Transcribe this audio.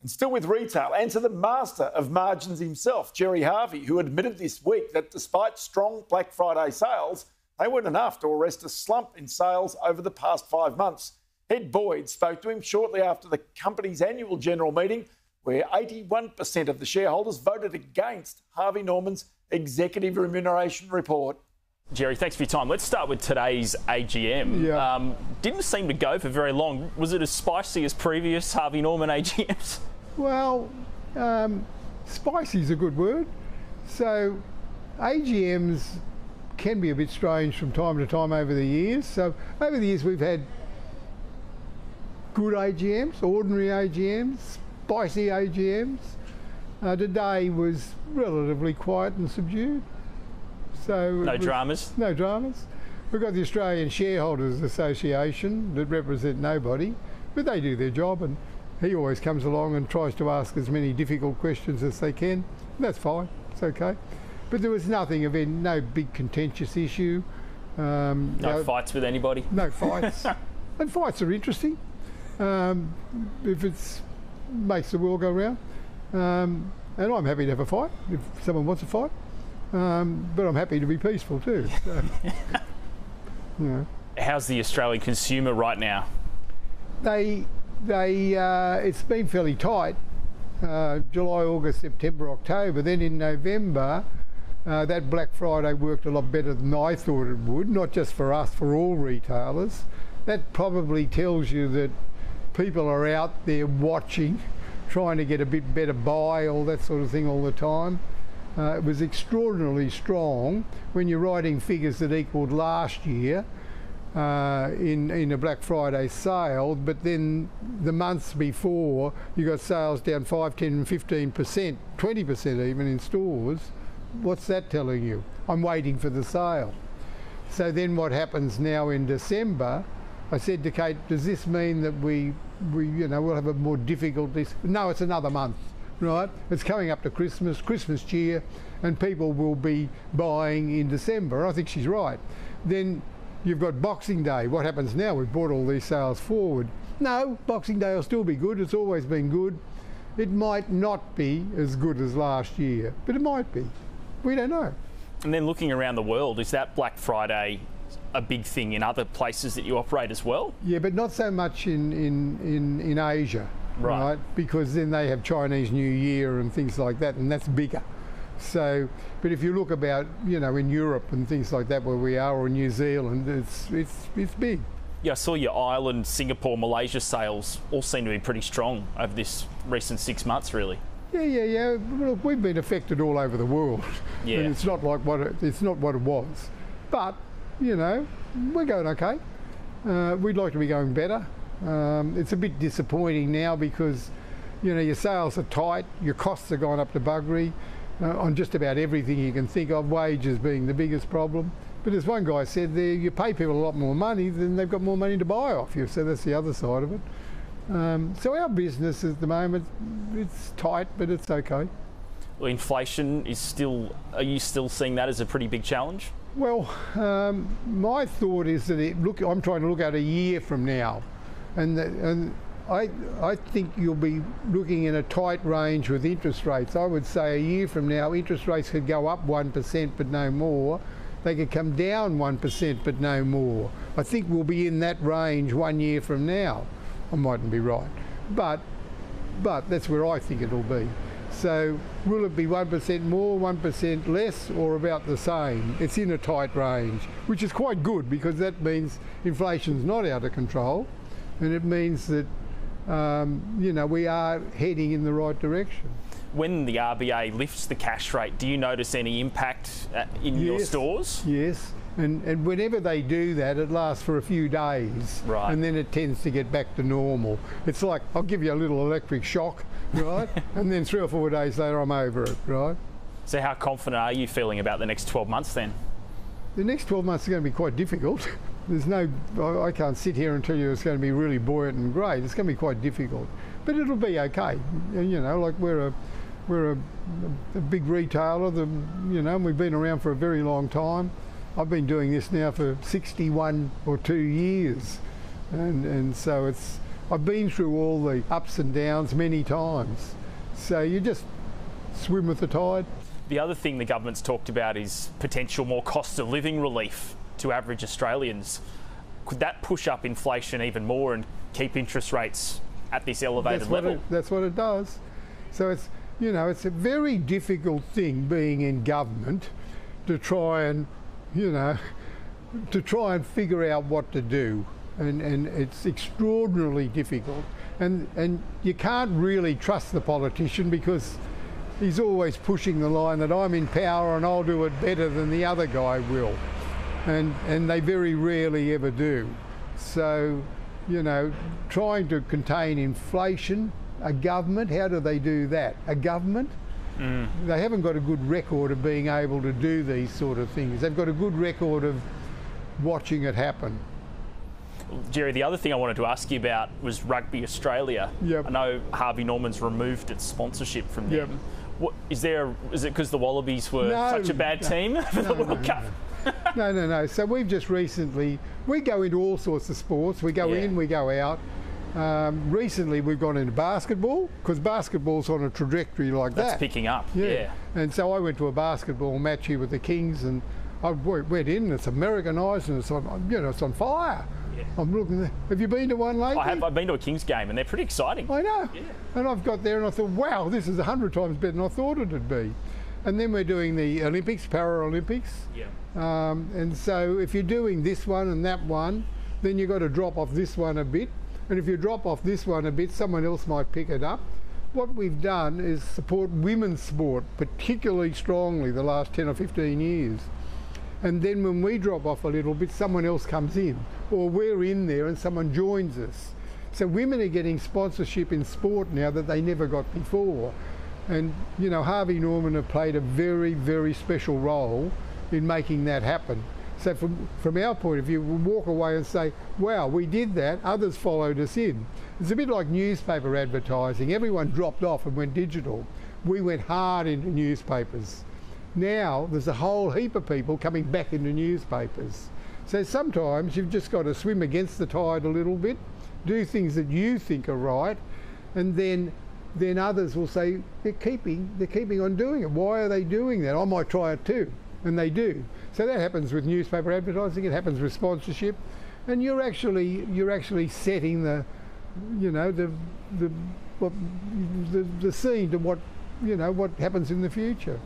And still with retail, and to the master of margins himself, Gerry Harvey, who admitted this week that despite strong Black Friday sales, they weren't enough to arrest a slump in sales over the past 5 months. Ed Boyd spoke to him shortly after the company's annual general meeting, where 81% of the shareholders voted against Harvey Norman's executive remuneration report. Gerry, thanks for your time. Let's start with today's AGM. Yeah. Didn't seem to go for very long. Was it as spicy as previous Harvey Norman AGMs? Well, spicy is a good word. So AGMs can be a bit strange from time to time over the years. So over the years we've had good AGMs, ordinary AGMs, spicy AGMs. Today was relatively quiet and subdued. So no dramas? No dramas. We've got the Australian Shareholders Association that represent nobody, but they do their job, and he always comes along and tries to ask as many difficult questions as they can. That's fine, it's okay. But there was nothing of no big contentious issue. No fights with anybody? No fights. And fights are interesting if it makes the world go round. And I'm happy to have a fight if someone wants a fight. But I'm happy to be peaceful too. So, How's the Australian consumer right now? It's been fairly tight. July, August, September, October. Then in November, that Black Friday worked a lot better than I thought it would, not just for us, for all retailers. That probably tells you that people are out there watching, trying to get a bit better buy, all that sort of thing all the time. It was extraordinarily strong when you're writing figures that equalled last year in a Black Friday sale, but then the months before you got sales down 5, 10, 15%, 20% even in stores. What's that telling you? I'm waiting for the sale. So then what happens now in December, I said to Kate, does this mean that we'll have a more difficult... No, it's another month. Right, it's coming up to Christmas cheer, and people will be buying in December. I think she's right. Then you've got Boxing Day. What happens now? We've brought all these sales forward. No, Boxing Day will still be good. It's always been good. It might not be as good as last year, but it might be. We don't know. And then looking around the world, is that Black Friday a big thing in other places that you operate as well? Yeah, but not so much in Asia. Right. Because then they have Chinese New Year and things like that, and that's bigger. So, but if you look about, in Europe and things like that where we are, or New Zealand, it's big. Yeah, I saw your Ireland, Singapore, Malaysia sales all seem to be pretty strong over this recent 6 months, really. Yeah. Look, we've been affected all over the world, yeah. And it's not like it's not what it was. But we're going okay. We'd like to be going better. It's a bit disappointing now because, your sales are tight, your costs are gone up to buggery on just about everything you can think of, wages being the biggest problem. But as one guy said there, you pay people a lot more money, then they've got more money to buy off you, so that's the other side of it. So our business at the moment, it's tight, but it's okay. Well, inflation is still, are you still seeing that as a pretty big challenge? Well, my thought is that I'm trying to look at a year from now. And I think you'll be looking in a tight range with interest rates. I would say a year from now, interest rates could go up 1%, but no more. They could come down 1%, but no more. I think we'll be in that range 1 year from now. I mightn't be right, but that's where I think it'll be. So will it be 1% more, 1% less, or about the same? It's in a tight range, which is quite good because that means inflation's not out of control. And it means that, we are heading in the right direction. When the RBA lifts the cash rate, do you notice any impact in your stores? Yes, and whenever they do that, it lasts for a few days, right. And then it tends to get back to normal. It's like, I'll give you a little electric shock, right? And then 3 or 4 days later, I'm over it, right? So how confident are you feeling about the next 12 months then? The next 12 months are going to be quite difficult. I can't sit here and tell you it's going to be really buoyant and great. It's going to be quite difficult, but it'll be okay. Like we're a big retailer, and we've been around for a very long time. I've been doing this now for 61 or 2 years, and so I've been through all the ups and downs many times. So you just swim with the tide. The other thing the government's talked about is potential more cost of living relief to average Australians. Could that push up inflation even more and keep interest rates at this elevated level? That's what it does. So it's, it's a very difficult thing being in government to try and, figure out what to do. And it's extraordinarily difficult. And you can't really trust the politician because he's always pushing the line that I'm in power and I'll do it better than the other guy will. And they very rarely ever do. So, trying to contain inflation, a government, how do they do that? A government? They haven't got a good record of being able to do these sort of things. They've got a good record of watching it happen. Gerry, the other thing I wanted to ask you about was Rugby Australia. Yep. I know Harvey Norman's removed its sponsorship from them. Yep. What, is it because the Wallabies were such a bad team for the World Cup? No. So we've just recently, we go into all sorts of sports. We go in, we go out. Recently we've gone into basketball because basketball's on a trajectory like that. That's picking up, yeah. And so I went to a basketball match here with the Kings and I went in and it's Americanised and it's on, it's on fire. Yeah. I'm looking there. Have you been to one lately? I have. I've been to a Kings game and they're pretty exciting. I know. Yeah. And I've got there and I thought, wow, this is 100 times better than I thought it'd be. And then we're doing the Olympics, Paralympics. Yeah. And so if you're doing this one and that one, then you've got to drop off this one a bit. And if you drop off this one a bit, someone else might pick it up. What we've done is support women's sport particularly strongly the last 10 or 15 years. And then when we drop off a little bit, someone else comes in. Or we're in there and someone joins us. So women are getting sponsorship in sport now that they never got before. And, Harvey Norman have played a very, very special role in making that happen. So from our point of view, we'll walk away and say, wow, we did that, others followed us in. It's a bit like newspaper advertising. Everyone dropped off and went digital. We went hard into newspapers. Now there's a whole heap of people coming back into newspapers. So sometimes you've just got to swim against the tide a little bit, do things that you think are right, and then others will say, they're keeping on doing it. Why are they doing that? I might try it too. And they do. So that happens with newspaper advertising, it happens with sponsorship, and you're actually setting the scene to what happens in the future.